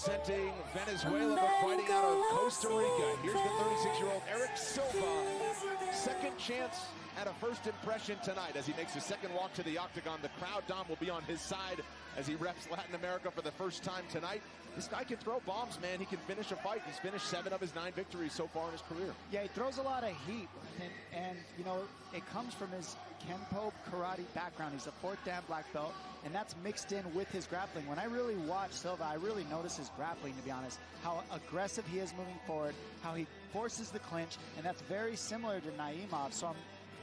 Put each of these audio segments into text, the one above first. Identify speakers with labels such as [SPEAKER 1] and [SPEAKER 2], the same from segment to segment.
[SPEAKER 1] representing Venezuela, but fighting out of Costa Rica. Here's the 36-year-old Eric Silva. Second chance at a first impression tonight as he makes his second walk to the octagon. The crowd, Dom, will be on his side as he reps Latin America for the first time tonight. This guy can throw bombs, man. He can finish a fight. He's finished 7 of his 9 victories so far in his career.
[SPEAKER 2] Yeah, he throws a lot of heat, and you know, it comes from his Kenpo karate background. He's a 4th Dan black belt, and that's mixed in with his grappling. When I really watch Silva, I really notice his grappling, to be honest, how aggressive he is moving forward, how he forces the clinch, and that's very similar to Naimov. So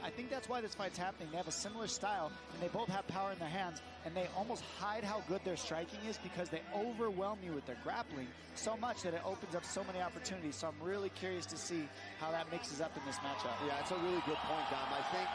[SPEAKER 2] I think that's why this fight's happening. They have a similar style, and they both have power in their hands, and they almost hide how good their striking is because they overwhelm you with their grappling so much that it opens up so many opportunities. So I'm really curious to see how that mixes up in this matchup.
[SPEAKER 3] Yeah, it's a really good point, Dom. I think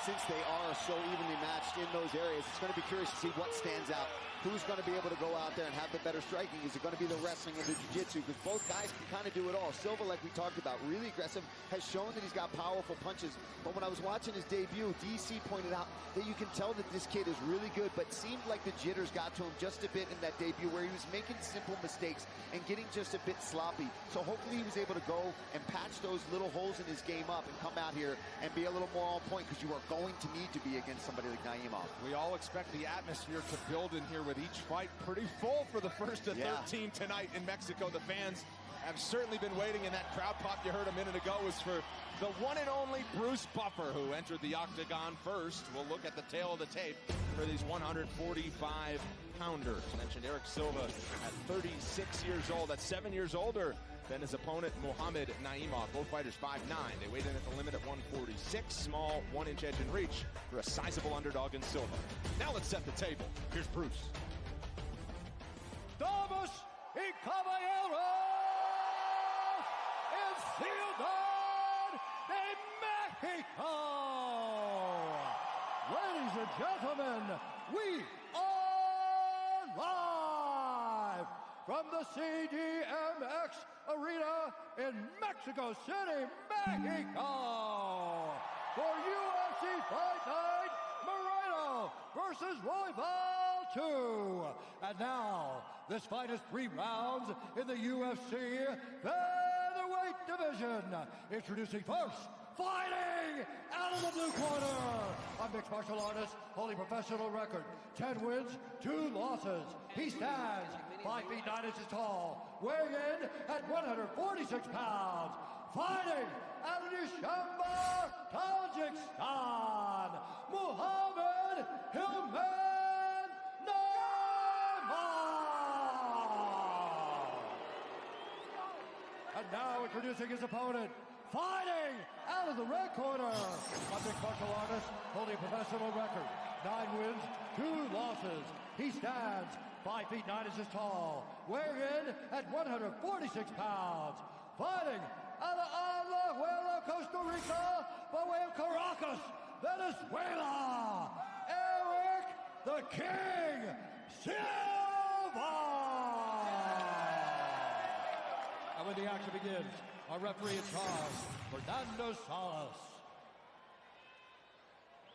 [SPEAKER 3] since they are so evenly matched in those areas, it's going to be curious to see what stands out. Who's going to be able to go out there and have the better striking? Is it going to be the wrestling or the jiu-jitsu? Because both guys can kind of do it all. Silva, like we talked about, really aggressive, has shown that he's got powerful punches. But when I was watching his debut, DC pointed out that you can tell that this kid is really good, but seemed like the jitters got to him just a bit in that debut where he was making simple mistakes and getting just a bit sloppy. So hopefully he was able to go and patch those little holes in his game up and come out here and be a little more on point, because you are going to need to be against somebody like Naimov.
[SPEAKER 1] We all expect the atmosphere to build in here with each fight pretty full for the first of 13 tonight in Mexico. The fans have certainly been waiting, and that crowd pop you heard a minute ago was for the one and only Bruce Buffer, who entered the octagon first. We'll look at the tail of the tape for these 145-pounders. Mentioned Eric Silva at 36 years old. That's 7 years older than his opponent, Muhammada Naimov. Both fighters 5'9". They weighed in at the limit at 146. Small 1-inch edge in reach for a sizable underdog in Silva. Now let's set the table. Here's Bruce.
[SPEAKER 4] Damas y caballeros, en Ciudad de Mexico. Ladies and gentlemen, we are live from the CDMX Arena in Mexico City, Mexico, for UFC Fight Night Moreno versus Royval 2. And now, this fight is 3 rounds in the UFC featherweight division. Introducing first, fighting out of the blue corner, a mixed martial artist, holding professional record, 10 wins, 2 losses. He stands 5 feet 9 inches tall, weighing in at 146 pounds. Fighting out of Dushanbe, Tajikistan, Muhammad Hillman Naimov. And now introducing his opponent, fighting out of the red corner, a mixed martial artist holding a professional record, 9 wins, 2 losses. He stands 5 feet 9 inches tall, weighing in at 146 pounds. Fighting out of Alajuela, Costa Rica, by way of Caracas, Venezuela, Eric the King Silva. And when the action begins, our referee in charge, Fernando Salas.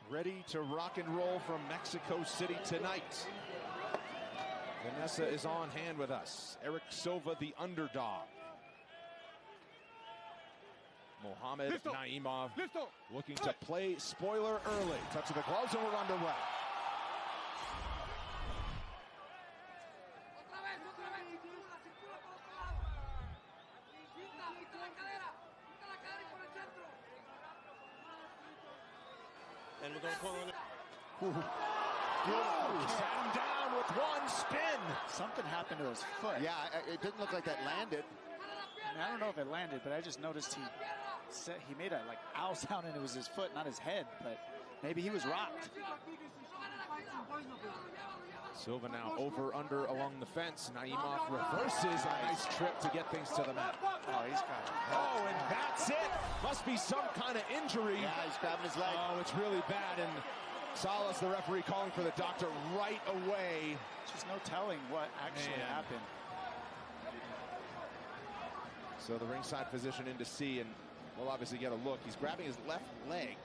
[SPEAKER 1] Ready to rock and roll from Mexico City tonight. Vanessa is on hand with us. Eric Silva, the underdog. Muhammada Naimov looking to play spoiler early. Touch of the gloves and we're underway.
[SPEAKER 5] And we're going to call on it.
[SPEAKER 1] Sat him down with one spin.
[SPEAKER 2] Something happened to his foot.
[SPEAKER 3] Yeah, it didn't look like that landed.
[SPEAKER 2] I mean, I don't know if it landed, but I just noticed he made a ow sound, and it was his foot, not his head, but maybe he was rocked.
[SPEAKER 1] Silva now over under along the fence. Naimov reverses. A nice trip to get things to the mat.
[SPEAKER 2] Oh, he's got it.
[SPEAKER 1] Oh, and that's it. Must be some kind of injury.
[SPEAKER 3] Yeah, he's grabbing his leg.
[SPEAKER 1] Oh, it's really bad. And Salas, the referee, calling for the doctor right away.
[SPEAKER 2] Just no telling what actually happened.
[SPEAKER 1] So the ringside physician in to see, and we'll obviously get a look. He's grabbing his left leg.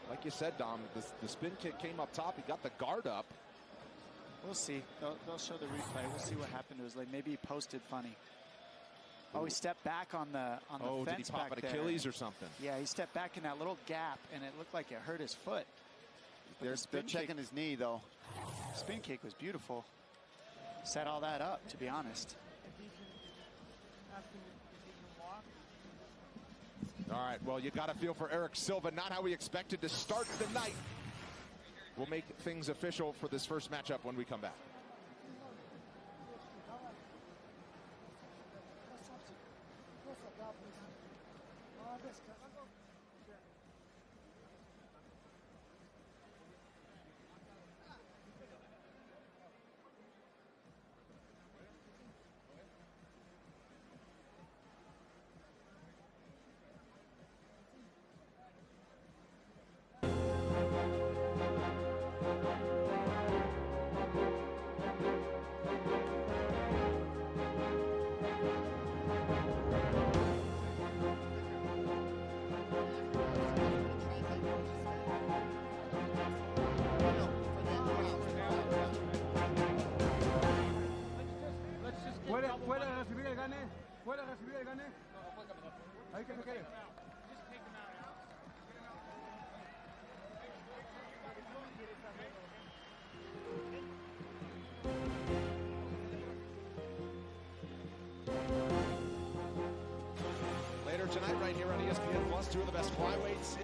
[SPEAKER 1] Like you said, Dom, the spin kick came up top. He got the guard up.
[SPEAKER 2] We'll see. They'll show the replay. We'll see what happened to his leg. Maybe he posted funny. Oh, he stepped back on the
[SPEAKER 1] Oh,
[SPEAKER 2] fence
[SPEAKER 1] did he pop
[SPEAKER 2] back
[SPEAKER 1] an
[SPEAKER 2] there.
[SPEAKER 1] Achilles or something?
[SPEAKER 2] Yeah, he stepped back in that little gap, and it looked like it hurt his foot. But the
[SPEAKER 3] They're
[SPEAKER 2] spin
[SPEAKER 3] checking his knee, though.
[SPEAKER 2] spin kick was beautiful. Set all that up, to be honest.
[SPEAKER 1] All right, well, you got to feel for Eric Silva, not how we expected to start the night. We'll make things official for this first matchup when we come back.
[SPEAKER 6] Puede recibir el gane, puede recibir el gane. Ahí que se quede.
[SPEAKER 1] Later tonight, right here on ESPN Plus, two of the best flyweights.